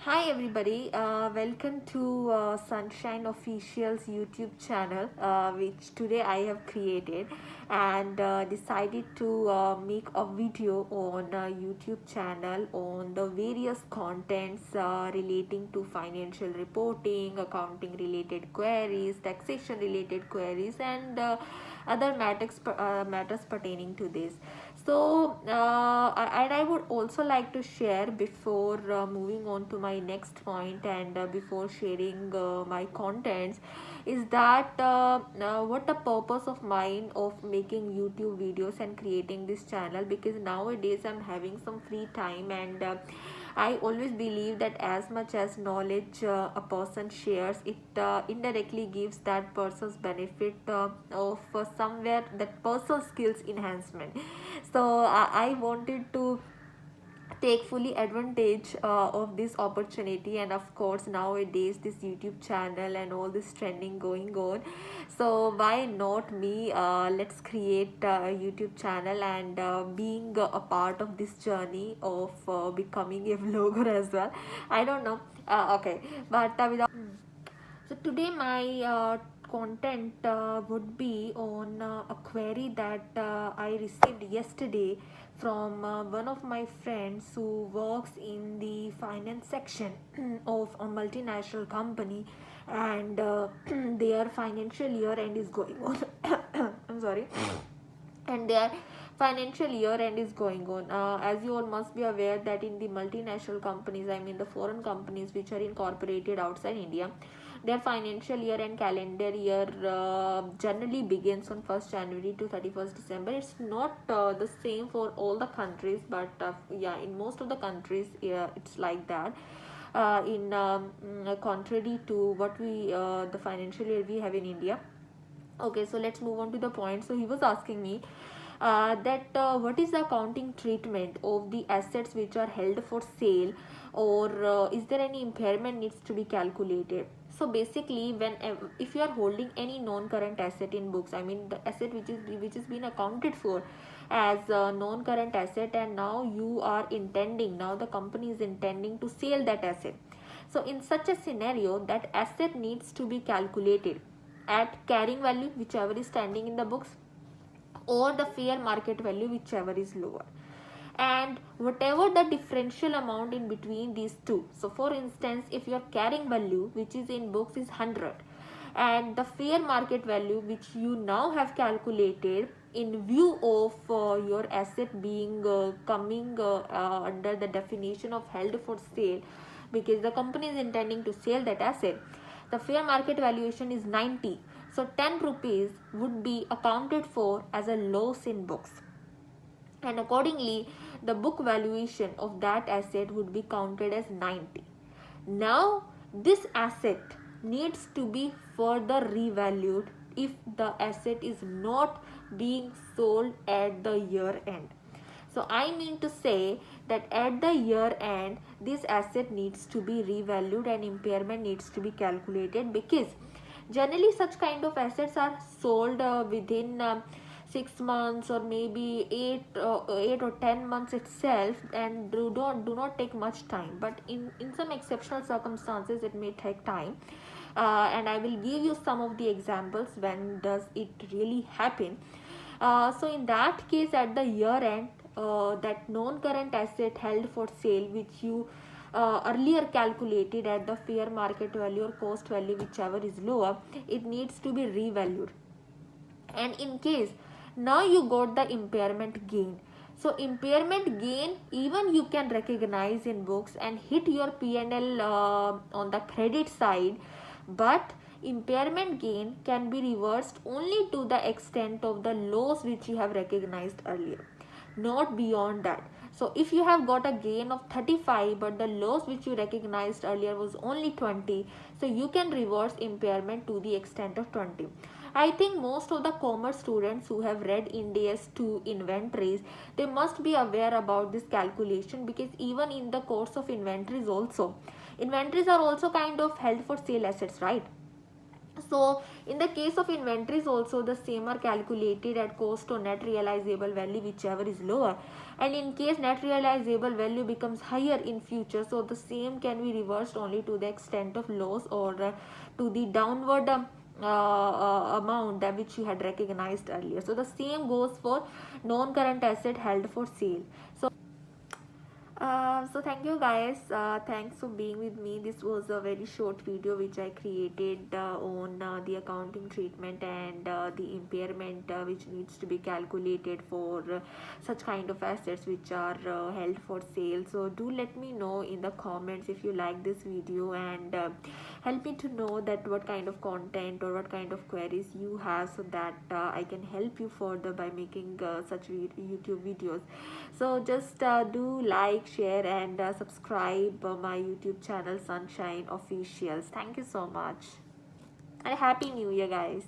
Hi everybody, welcome to Sunshine Official's YouTube channel, which today I have created and decided to make a video on YouTube channel on the various contents relating to financial reporting, accounting related queries, taxation related queries, and other matters pertaining to this. So, and I would also like to share before moving on to my next point and before sharing my contents, is that what the purpose of mine of making YouTube videos and creating this channel, because nowadays I'm having some free time and I always believe that as much as knowledge a person shares, it indirectly gives that person's benefit of somewhere that personal skills enhancement. So I wanted to take fully advantage of this opportunity, and of course nowadays this YouTube channel and all this trending going on, so why not me? Let's create a YouTube channel and being a part of this journey of becoming a vlogger as well. I don't know, okay, but without so today my content would be on a query that I received yesterday from one of my friends who works in the finance section of a multinational company, and their financial year end is going on. I'm sorry. And their financial year end is going on. As you all must be aware that in the multinational companies, I mean the foreign companies which are incorporated outside India, their financial year and calendar year generally begins on 1st January to 31st December. It's not the same for all the countries, but yeah, in most of the countries, yeah, it's like that. In contrary to what we the financial year we have in India. Okay, so let's move on to the point. So he was asking me that what is the accounting treatment of the assets which are held for sale, or is there any impairment needs to be calculated? So basically, when if you are holding any non-current asset in books, I mean the asset which is been accounted for as a non-current asset, and now you are intending, now the company is intending to sell that asset. So in such a scenario, that asset needs to be calculated at carrying value, whichever is standing in the books, or the fair market value, whichever is lower, and whatever the differential amount in between these two. So for instance, if your carrying value which is in books is 100, and the fair market value which you now have calculated in view of your asset being coming under the definition of held for sale, because the company is intending to sell that asset, the fair market valuation is 90. So 10 rupees would be accounted for as a loss in books, and accordingly the book valuation of that asset would be counted as 90. Now this asset needs to be further revalued if the asset is not being sold at the year end. So I mean to say that at the year end, this asset needs to be revalued and impairment needs to be calculated, because generally such kind of assets are sold within 6 months, or maybe 8 or 10 months itself, and do not take much time. But in some exceptional circumstances, it may take time. And I will give you some of the examples when does it really happen. So in that case, at the year end, that non-current asset held for sale which you earlier calculated at the fair market value or cost value, whichever is lower, it needs to be revalued. And in case now you got the impairment gain, so impairment gain even you can recognize in books and hit your P&L on the credit side, but impairment gain can be reversed only to the extent of the loss which you have recognized earlier, not beyond that. So if you have got a gain of 35 but the loss which you recognized earlier was only 20, so you can reverse impairment to the extent of 20. I think most of the commerce students who have read Ind AS 2 inventories, they must be aware about this calculation, because even in the course of inventories are also kind of held for sale assets, right? So in the case of inventories also, the same are calculated at cost or net realizable value, whichever is lower. And in case net realizable value becomes higher in future, so the same can be reversed only to the extent of loss, or to the downward amount that which you had recognized earlier. So the same goes for non-current asset held for sale. So thank you guys, thanks for being with me. This was a very short video which I created on the accounting treatment and the impairment which needs to be calculated for such kind of assets which are held for sale. So do let me know in the comments if you like this video, and help me to know that what kind of content or what kind of queries you have, so that I can help you further by making such YouTube videos. So just do like, share, and subscribe my YouTube channel Sunshine Officials. Thank you so much, and happy new year guys.